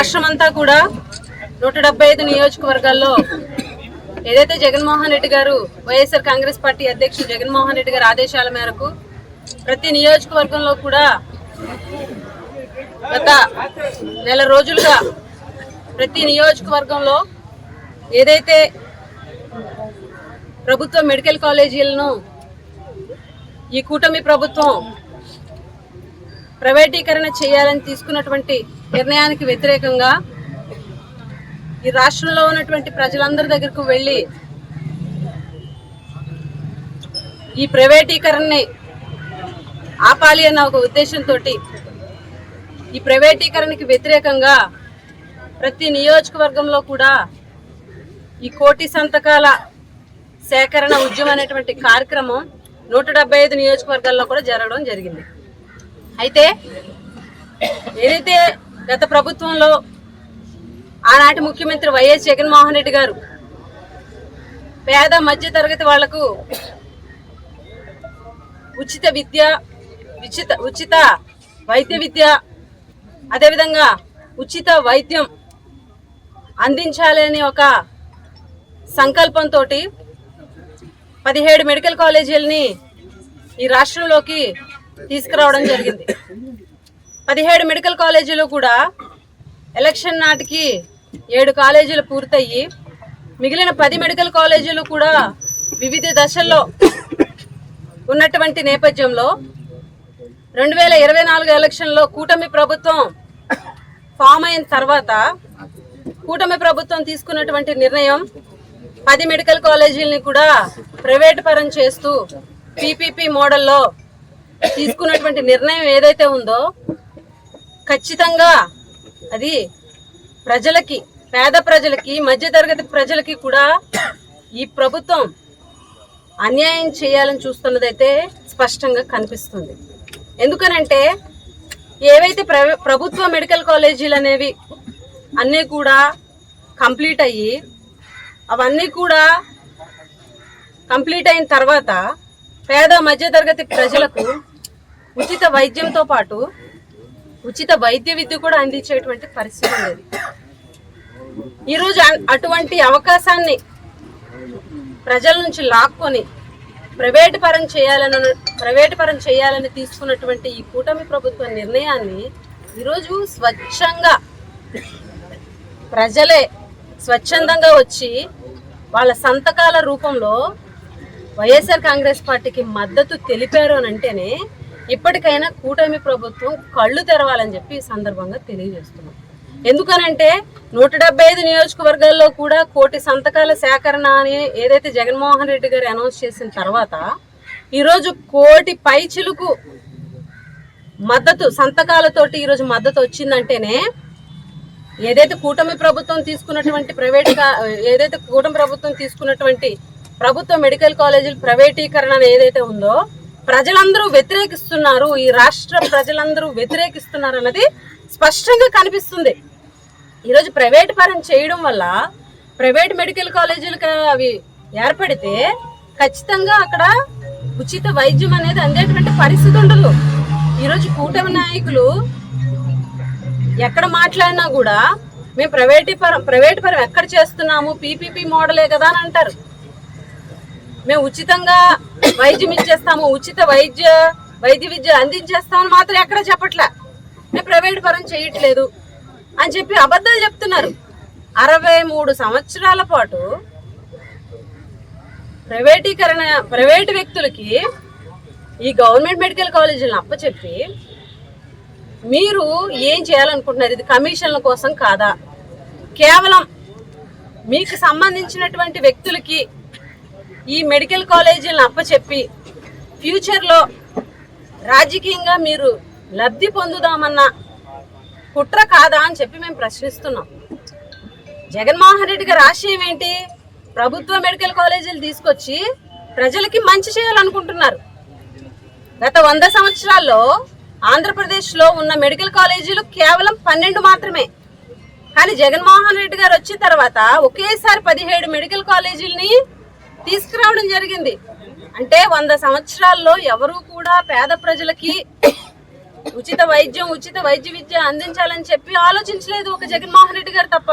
రాష్ట్రమంతా కూడా 175 నియోజకవర్గాల్లో ఏదైతే జగన్మోహన్ రెడ్డి గారు వైఎస్ఆర్ కాంగ్రెస్ పార్టీ అధ్యక్షుడు జగన్మోహన్ రెడ్డి గారి ఆదేశాల మేరకు ప్రతి నియోజకవర్గంలో కూడా గత నెల రోజులుగా ప్రతి నియోజకవర్గంలో ఏదైతే ప్రభుత్వ మెడికల్ కాలేజీలను ఈ కూటమి ప్రభుత్వం ప్రైవేటీకరణ చేయాలని తీసుకున్నటువంటి నిర్ణయానికి వ్యతిరేకంగా ఈ రాష్ట్రంలో ఉన్నటువంటి ప్రజలందరి దగ్గరకు వెళ్ళి ఈ ప్రైవేటీకరణని ఆపాలి అన్న ఒక ఉద్దేశంతో ఈ ప్రైవేటీకరణకి వ్యతిరేకంగా ప్రతి నియోజకవర్గంలో కూడా ఈ 1 కోటి సంతకాల సేకరణ ఉద్యమం అనేటువంటి కార్యక్రమం 175 నియోజకవర్గాల్లో కూడా జరగడం జరిగింది. అయితే ఏదైతే గత ప్రభుత్వంలో ఆనాటి ముఖ్యమంత్రి వైఎస్ జగన్మోహన్ రెడ్డి గారు పేద మధ్య తరగతి వాళ్లకు ఉచిత విద్య, ఉచిత వైద్య విద్య, అదేవిధంగా ఉచిత వైద్యం అందించాలని ఒక సంకల్పంతో 17 మెడికల్ కాలేజీలని ఈ రాష్ట్రంలోకి తీసుకురావడం జరిగింది. 17 మెడికల్ కాలేజీలు కూడా ఎలక్షన్ నాటికి 7 కాలేజీలు పూర్తయ్యి మిగిలిన 10 మెడికల్ కాలేజీలు కూడా వివిధ దశల్లో ఉన్నటువంటి నేపథ్యంలో 2024 ఎలక్షన్లో కూటమి ప్రభుత్వం ఫామ్ అయిన తర్వాత కూటమి ప్రభుత్వం తీసుకున్నటువంటి నిర్ణయం 10 మెడికల్ కాలేజీలని కూడా ప్రైవేట్ పరం చేస్తూ పీపీపీ మోడల్లో తీసుకున్నటువంటి నిర్ణయం ఏదైతే ఉందో ఖచ్చితంగా అది ప్రజలకి, పేద ప్రజలకి, మధ్యతరగతి ప్రజలకి కూడా ఈ ప్రభుత్వం అన్యాయం చేయాలని చూస్తున్నదైతే స్పష్టంగా కనిపిస్తుంది. ఎందుకనంటే ఏవైతే ప్రభుత్వ మెడికల్ కాలేజీలు అనేవి అన్నీ కూడా కంప్లీట్ అయ్యి అవన్నీ కూడా కంప్లీట్ అయిన తర్వాత పేద మధ్యతరగతి ప్రజలకు ఉచిత వైద్యంతో పాటు ఉచిత వైద్య విద్య కూడా అందించేటువంటి పరిస్థితి ఉండేది. ఈరోజు అటువంటి అవకాశాన్ని ప్రజల నుంచి లాక్కొని ప్రైవేట్ పరం చేయాలని తీసుకున్నటువంటి ఈ కూటమి ప్రభుత్వ నిర్ణయాన్ని ఈరోజు స్వచ్ఛంగా ప్రజలే స్వచ్ఛందంగా వచ్చి వాళ్ళ సంతకాల రూపంలో వైఎస్ఆర్ కాంగ్రెస్ పార్టీకి మద్దతు తెలిపారు అని అంటేనే ఇప్పటికైనా కూటమి ప్రభుత్వం కళ్ళు తెరవాలని చెప్పి ఈ సందర్భంగా తెలియజేస్తున్నాం. ఎందుకనంటే 175 నియోజకవర్గాల్లో కూడా 1 కోటి సంతకాల సేకరణ అని ఏదైతే జగన్మోహన్ రెడ్డి గారు అనౌన్స్ చేసిన తర్వాత ఈరోజు 1 కోటి పైచిలుకు మద్దతు సంతకాలతోటి ఈరోజు మద్దతు వచ్చిందంటేనే ఏదైతే కూటమి ప్రభుత్వం తీసుకున్నటువంటి ప్రభుత్వ మెడికల్ కాలేజీల ప్రైవేటీకరణ ఏదైతే ఉందో ప్రజలందరూ వ్యతిరేకిస్తున్నారు, ఈ రాష్ట్ర ప్రజలందరూ వ్యతిరేకిస్తున్నారు అన్నది స్పష్టంగా కనిపిస్తుంది. ఈరోజు ప్రైవేట్ పరం చేయడం వల్ల ప్రైవేట్ మెడికల్ కాలేజీలకు అవి ఏర్పడితే ఖచ్చితంగా అక్కడ ఉచిత వైద్యం అనేది అందేటువంటి పరిస్థితి ఉండదు. ఈరోజు కూటమి నాయకులు ఎక్కడ మాట్లాడినా కూడా మేము ప్రైవేట్ పరం ఎక్కడ చేస్తున్నాము, పీపీపీ మోడలే కదా అని అంటారు. మేము ఉచితంగా వైద్యం ఇచ్చేస్తాము, ఉచిత వైద్య విద్య అందించేస్తామని మాత్రం ఎక్కడ చెప్పట్లే. మేము ప్రైవేట్ పరం చేయట్లేదు అని చెప్పి అబద్ధాలు చెప్తున్నారు. 63 సంవత్సరాల పాటు ప్రైవేట్ వ్యక్తులకి ఈ గవర్నమెంట్ మెడికల్ కాలేజీలను అప్పచెప్పి మీరు ఏం చేయాలనుకుంటున్నారు? ఇది కమిషన్ల కోసం కాదా? కేవలం మీకు సంబంధించినటువంటి వ్యక్తులకి ఈ మెడికల్ కాలేజీలను అప్పచెప్పి ఫ్యూచర్లో రాజకీయంగా మీరు లబ్ధి పొందుదామన్న కుట్ర కాదా అని చెప్పి మేము ప్రశ్నిస్తున్నాం. జగన్మోహన్ రెడ్డి గారి ఆశయం ఏంటి? ప్రభుత్వ మెడికల్ కాలేజీలు తీసుకొచ్చి ప్రజలకి మంచి చేయాలనుకుంటున్నారు. గత 100 సంవత్సరాల్లో ఆంధ్రప్రదేశ్లో ఉన్న మెడికల్ కాలేజీలు కేవలం 12 మాత్రమే. కానీ జగన్మోహన్ రెడ్డి గారు వచ్చిన తర్వాత ఒకేసారి 17 మెడికల్ కాలేజీలని తీసుకురావడం జరిగింది. అంటే 100 సంవత్సరాల్లో ఎవరు కూడా పేద ప్రజలకి ఉచిత వైద్యం, ఉచిత వైద్య విద్య అందించాలని చెప్పి ఆలోచించలేదు ఒక జగన్మోహన్ రెడ్డి గారు తప్ప.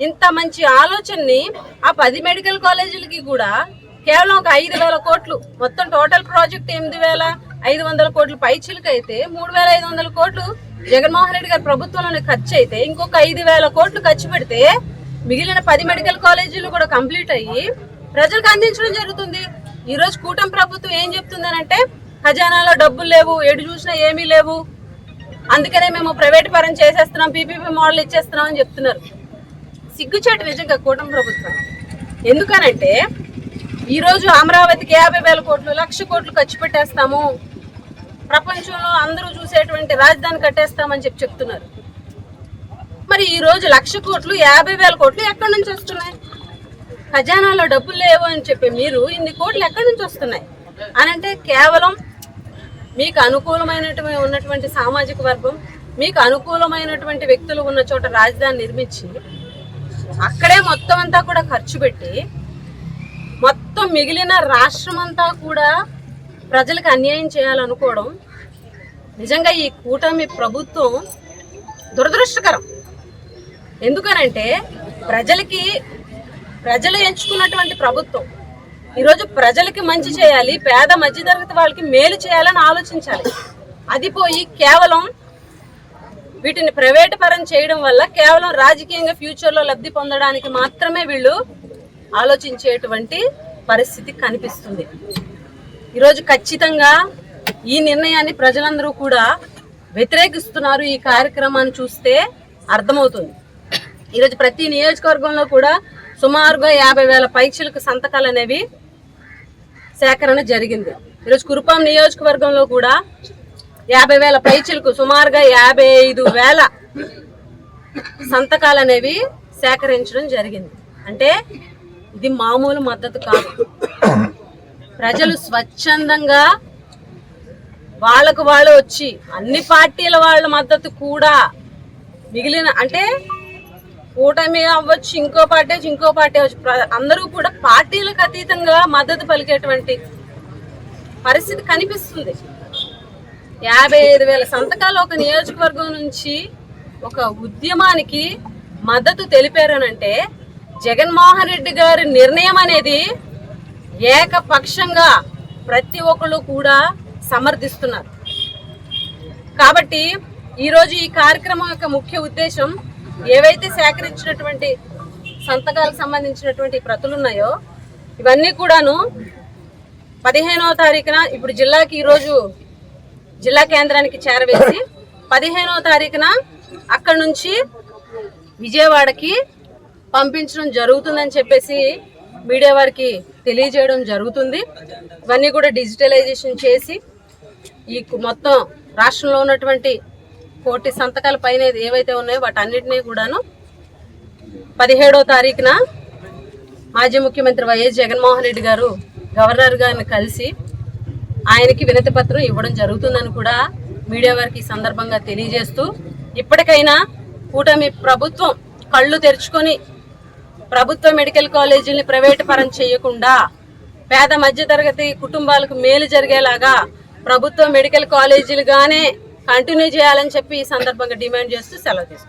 ఇంత మంచి ఆలోచనని ఆ 10 మెడికల్ కాలేజీలకి కూడా కేవలం ఒక 5,000 కోట్లు, మొత్తం టోటల్ ప్రాజెక్ట్ 8,500 కోట్లు పైచిలకు అయితే 3,500 కోట్లు జగన్మోహన్ రెడ్డి గారి ప్రభుత్వంలోనే ఖర్చు అయితే ఇంకొక 5,000 కోట్లు ఖర్చు పెడితే మిగిలిన 10 మెడికల్ కాలేజీలు కూడా కంప్లీట్ అయ్యి ప్రజలకు అందించడం జరుగుతుంది. ఈ రోజు కూటమి ప్రభుత్వం ఏం చెప్తుందనంటే ఖజానాలో డబ్బులు లేవు, ఎటు చూసినా ఏమీ లేవు, అందుకనే మేము ప్రైవేట్ పరం చేసేస్తున్నాం, పీపీపీ మోడల్ ఇచ్చేస్తున్నాం అని చెప్తున్నారు. సిగ్గుచేటు నిజంగా కూటమి ప్రభుత్వం. ఎందుకనంటే ఈరోజు అమరావతికి 50,000 కోట్లు, 1,00,000 కోట్లు ఖర్చు పెట్టేస్తాము, ప్రపంచంలో అందరూ చూసేటువంటి రాజధాని కట్టేస్తామని చెప్తున్నారు. మరి ఈరోజు 1,00,000 కోట్లు, 50,000 కోట్లు ఎక్కడి నుంచి వస్తున్నాయి? ఖజానాలో డబ్బులు లేవు అని చెప్పి మీరు ఇన్ని కోట్లు ఎక్కడి నుంచి వస్తున్నాయి అని అంటే కేవలం మీకు అనుకూలమైనటువంటి ఉన్నటువంటి సామాజిక వర్గం, మీకు అనుకూలమైనటువంటి వ్యక్తులు ఉన్న చోట రాజధాని నిర్మించి అక్కడే మొత్తం అంతా కూడా ఖర్చు పెట్టి మొత్తం మిగిలిన రాష్ట్రం అంతా కూడా ప్రజలకు అన్యాయం చేయాలనుకోవడం నిజంగా ఈ కూటమి ప్రభుత్వం దురదృష్టకరం. ఎందుకనంటే ప్రజలు ఎంచుకున్నటువంటి ప్రభుత్వం ఈరోజు ప్రజలకి మంచి చేయాలి, పేద మధ్యతరగతి వాళ్ళకి మేలు చేయాలని ఆలోచించాలి. అది పోయి కేవలం వీటిని ప్రైవేట్ పరం చేయడం వల్ల కేవలం రాజకీయంగా ఫ్యూచర్లో లబ్ధి పొందడానికి మాత్రమే వీళ్ళు ఆలోచించేటువంటి పరిస్థితి కనిపిస్తుంది. ఈరోజు ఖచ్చితంగా ఈ నిర్ణయాన్ని ప్రజలందరూ కూడా వ్యతిరేకిస్తున్నారు. ఈ కార్యక్రమాన్ని చూస్తే అర్థమవుతుంది. ఈరోజు ప్రతి నియోజకవర్గంలో కూడా సుమారుగా 50,000 పైచిలకు సంతకాలు అనేవి సేకరణ జరిగింది. ఈరోజు కురుపాం నియోజకవర్గంలో కూడా 50,000 పైచిలకు సుమారుగా 55,000 సంతకాలు అనేవి సేకరించడం జరిగింది. అంటే ఇది మామూలు మద్దతు కాదు. ప్రజలు స్వచ్ఛందంగా వాళ్ళకు వాళ్ళు వచ్చి అన్ని పార్టీల వాళ్ళ మద్దతు కూడా మిగిలిన అంటే కూటమి అవ్వచ్చు, ఇంకో పార్టీ అవ్వచ్చు, అందరూ కూడా పార్టీలకు అతీతంగా మద్దతు పలికేటువంటి పరిస్థితి కనిపిస్తుంది. 55,000 సంతకాలు ఒక నియోజకవర్గం నుంచి ఒక ఉద్యమానికి మద్దతు తెలిపారనంటే జగన్మోహన్ రెడ్డి గారి నిర్ణయం అనేది ఏకపక్షంగా ప్రతి ఒక్కళ్ళు కూడా సమర్థిస్తున్నారు. కాబట్టి ఈరోజు ఈ కార్యక్రమం యొక్క ముఖ్య ఉద్దేశం ఏవైతే సేకరించినటువంటి సంతకాలకు సంబంధించినటువంటి ప్రతులు ఉన్నాయో ఇవన్నీ కూడాను 15వ తారీఖున ఇప్పుడు జిల్లాకి ఈరోజు జిల్లా కేంద్రానికి చేరవేసి 15వ తారీఖున అక్కడి నుంచి విజయవాడకి పంపించడం జరుగుతుందని చెప్పేసి మీడియా వారికి తెలియజేయడం జరుగుతుంది. ఇవన్నీ కూడా డిజిటలైజేషన్ చేసి ఈ మొత్తం రాష్ట్రంలో ఉన్నటువంటి 1,000 సంతకాల పైన ఏవైతే ఉన్నాయో వాటన్నిటినీ కూడాను 17వ తారీఖున మాజీ ముఖ్యమంత్రి వైఎస్ జగన్మోహన్ రెడ్డి గారు గవర్నర్ గారిని కలిసి ఆయనకి వినతి పత్రం ఇవ్వడం జరుగుతుందని కూడా మీడియా వారికి ఈ సందర్భంగా తెలియజేస్తూ ఇప్పటికైనా కూటమి ప్రభుత్వం కళ్ళు తెరుచుకొని ప్రభుత్వ మెడికల్ కాలేజీని ప్రైవేట్ పరం చేయకుండా పేద మధ్యతరగతి కుటుంబాలకు మేలు జరిగేలాగా ప్రభుత్వ మెడికల్ కాలేజీలుగానే కంటిన్యూ చేయాలని చెప్పి ఈ సందర్భంగా డిమాండ్ చేస్తూ సెలవు తీసుకుంటాం.